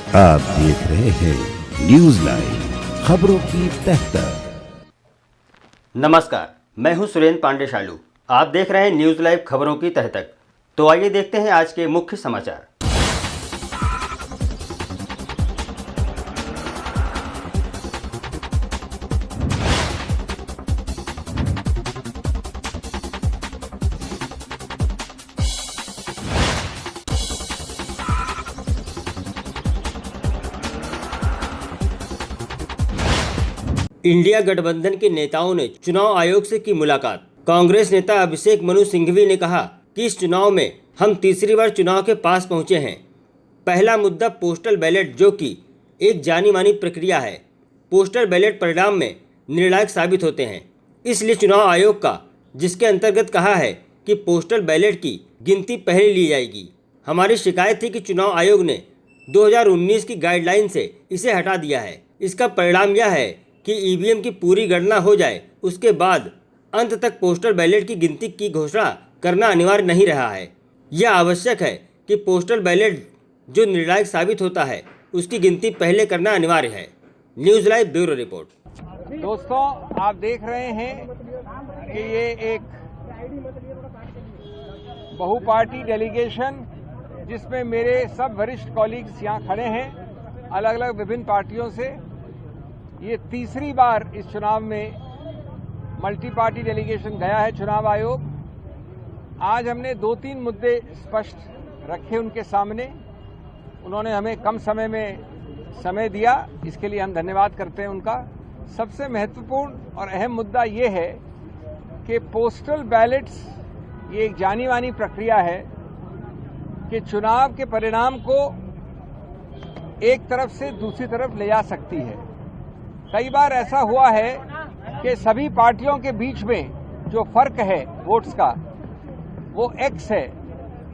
आप देख रहे हैं न्यूज लाइव, खबरों की तह तक। नमस्कार, मैं हूं सुरेंद्र पांडे शालू। आप देख रहे हैं न्यूज लाइव खबरों की तह तक। तो आइए देखते हैं आज के मुख्य समाचार। इंडिया गठबंधन के नेताओं ने चुनाव आयोग से की मुलाकात। कांग्रेस नेता अभिषेक मनु सिंघवी ने कहा कि इस चुनाव में हम तीसरी बार चुनाव के पास पहुंचे हैं। पहला मुद्दा पोस्टल बैलेट, जो कि एक जानी मानी प्रक्रिया है। पोस्टल बैलेट परिणाम में निर्णायक साबित होते हैं। इसलिए चुनाव आयोग का, जिसके अंतर्गत कहा है कि पोस्टल बैलेट की गिनती पहले ली जाएगी। हमारी शिकायत थी कि चुनाव आयोग ने 2019 की गाइडलाइन से इसे हटा दिया है। इसका परिणाम यह है कि ईवीएम की पूरी गणना हो जाए, उसके बाद अंत तक पोस्टल बैलेट की गिनती की घोषणा करना अनिवार्य नहीं रहा है। यह आवश्यक है कि पोस्टल बैलेट जो निर्णायक साबित होता है, उसकी गिनती पहले करना अनिवार्य है। News live bureau report. दोस्तों, आप देख रहे हैं कि ये एक बहुपार्टी डेलीगेशन, जिसमें मेरे सब वरिष्ठ कॉलीग्स यहाँ खड़े हैं, अलग अलग विभिन्न पार्टियों से। ये तीसरी बार इस चुनाव में मल्टी पार्टी डेलीगेशन गया है चुनाव आयोग। आज हमने 2-3 मुद्दे स्पष्ट रखे उनके सामने। उन्होंने हमें कम समय में समय दिया, इसके लिए हम धन्यवाद करते हैं उनका। सबसे महत्वपूर्ण और अहम मुद्दा ये है कि पोस्टल बैलेट्स ये एक जानी मानी प्रक्रिया है कि चुनाव के परिणाम को एक तरफ से दूसरी तरफ ले जा सकती है। कई बार ऐसा हुआ है कि सभी पार्टियों के बीच में जो फर्क है वोट्स का, वो X है,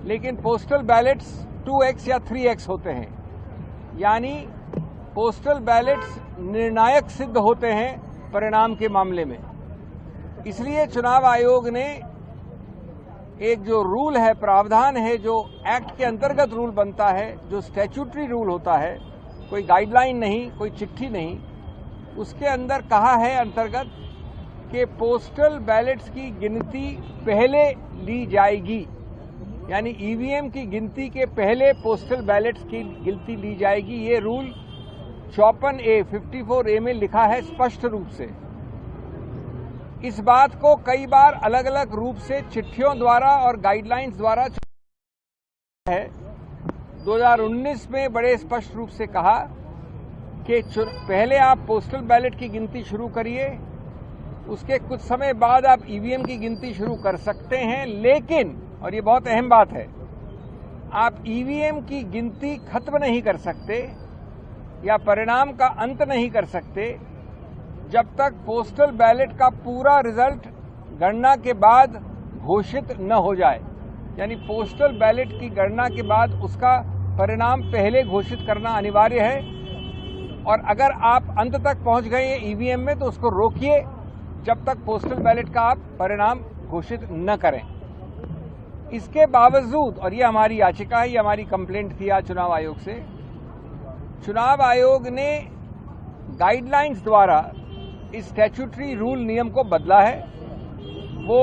लेकिन पोस्टल बैलेट्स 2X या 3X होते हैं। यानी पोस्टल बैलेट्स निर्णायक सिद्ध होते हैं परिणाम के मामले में। इसलिए चुनाव आयोग ने एक जो रूल है, प्रावधान है, जो एक्ट के अंतर्गत रूल बनता है, जो स्टैट्यूटरी रूल होता है, कोई गाइडलाइन नहीं, कोई चिट्ठी नहीं, उसके अंदर कहा है अंतर्गत कि पोस्टल बैलेट्स की गिनती पहले ली जाएगी। यानी ईवीएम की गिनती के पहले पोस्टल बैलेट्स की गिनती ली जाएगी। ये रूल 54A 54A में लिखा है स्पष्ट रूप से। इस बात को कई बार अलग अलग रूप से चिट्ठियों द्वारा और गाइडलाइंस द्वारा है। 2019 में बड़े स्पष्ट रूप से कहा कि पहले आप पोस्टल बैलेट की गिनती शुरू करिए, उसके कुछ समय बाद आप ईवीएम की गिनती शुरू कर सकते हैं, लेकिन, और ये बहुत अहम बात है, आप ईवीएम की गिनती खत्म नहीं कर सकते या परिणाम का अंत नहीं कर सकते जब तक पोस्टल बैलेट का पूरा रिजल्ट गणना के बाद घोषित न हो जाए। यानी पोस्टल बैलेट की गणना के बाद उसका परिणाम पहले घोषित करना अनिवार्य है। और अगर आप अंत तक पहुंच गए हैं ईवीएम में, तो उसको रोकिए जब तक पोस्टल बैलेट का आप परिणाम घोषित न करें। इसके बावजूद, और ये हमारी याचिका है, ये हमारी कंप्लेंट थी आज चुनाव आयोग से, चुनाव आयोग ने गाइडलाइंस द्वारा इस स्टैट्यूटरी रूल नियम को बदला है। वो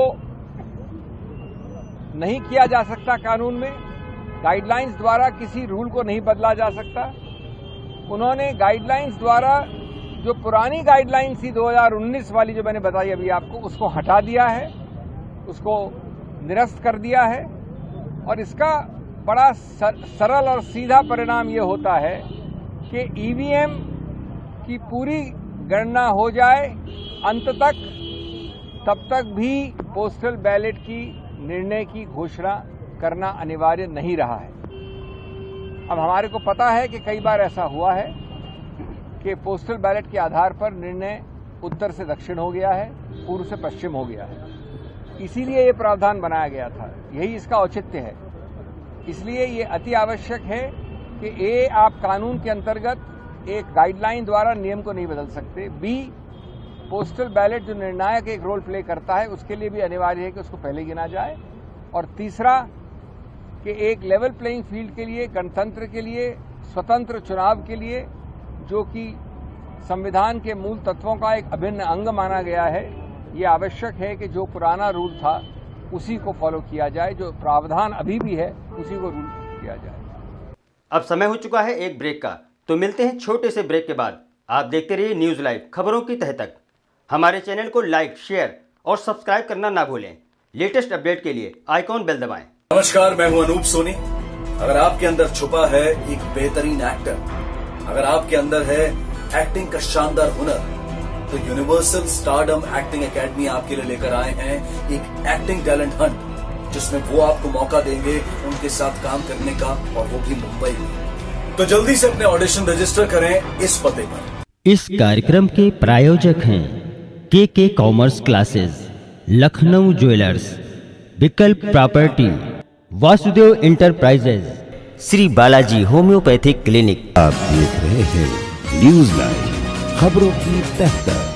नहीं किया जा सकता कानून में। गाइडलाइंस द्वारा किसी रूल को नहीं बदला जा सकता। उन्होंने गाइडलाइंस द्वारा जो पुरानी गाइडलाइंस थी 2019 वाली, जो मैंने बताई अभी आपको, उसको हटा दिया है, उसको निरस्त कर दिया है। और इसका बड़ा सरल और सीधा परिणाम ये होता है कि ईवीएम की पूरी गणना हो जाए अंत तक, तब तक भी पोस्टल बैलेट की निर्णय की घोषणा करना अनिवार्य नहीं रहा है। अब हमारे को पता है कि कई बार ऐसा हुआ है कि पोस्टल बैलेट के आधार पर निर्णय उत्तर से दक्षिण हो गया है, पूर्व से पश्चिम हो गया है। इसीलिए ये प्रावधान बनाया गया था, यही इसका औचित्य है। इसलिए ये अति आवश्यक है कि ए, आप कानून के अंतर्गत एक गाइडलाइन द्वारा नियम को नहीं बदल सकते। बी, पोस्टल बैलेट जो निर्णायक एक रोल प्ले करता है, उसके लिए भी अनिवार्य है कि उसको पहले गिना जाए। और तीसरा कि एक लेवल प्लेइंग फील्ड के लिए, गणतंत्र के लिए, स्वतंत्र चुनाव के लिए, जो कि संविधान के मूल तत्वों का एक अभिन्न अंग माना गया है, ये आवश्यक है कि जो पुराना रूल था उसी को फॉलो किया जाए, जो प्रावधान अभी भी है उसी को रूल किया जाए। अब समय हो चुका है एक ब्रेक का, तो मिलते हैं छोटे से ब्रेक के बाद। आप देखते रहिए न्यूज़ लाइव, खबरों की तह तक। हमारे चैनल को लाइक, शेयर और सब्सक्राइब करना ना भूलें। लेटेस्ट अपडेट के लिए आइकॉन बेल दबाएं। नमस्कार, मैं हूं अनूप सोनी। अगर आपके अंदर छुपा है एक बेहतरीन एक्टर, अगर आपके अंदर है एक्टिंग का शानदार हुनर, तो यूनिवर्सल स्टारडम एक्टिंग एकेडमी आपके लिए लेकर आए हैं एक एक्टिंग टैलेंट हंट, जिसमें वो आपको मौका देंगे उनके साथ काम करने का, और वो भी मुंबई में। तो जल्दी से अपने ऑडिशन रजिस्टर करें इस पते पर। इस कार्यक्रम के प्रायोजक हैं के कॉमर्स क्लासेस, लखनऊ ज्वेलर्स, विकल्प property, Vasudev enterprises, Shri Balaji homeopathic clinic. आप देख रहे हैं न्यूज लाइव, खबरों की तह तक।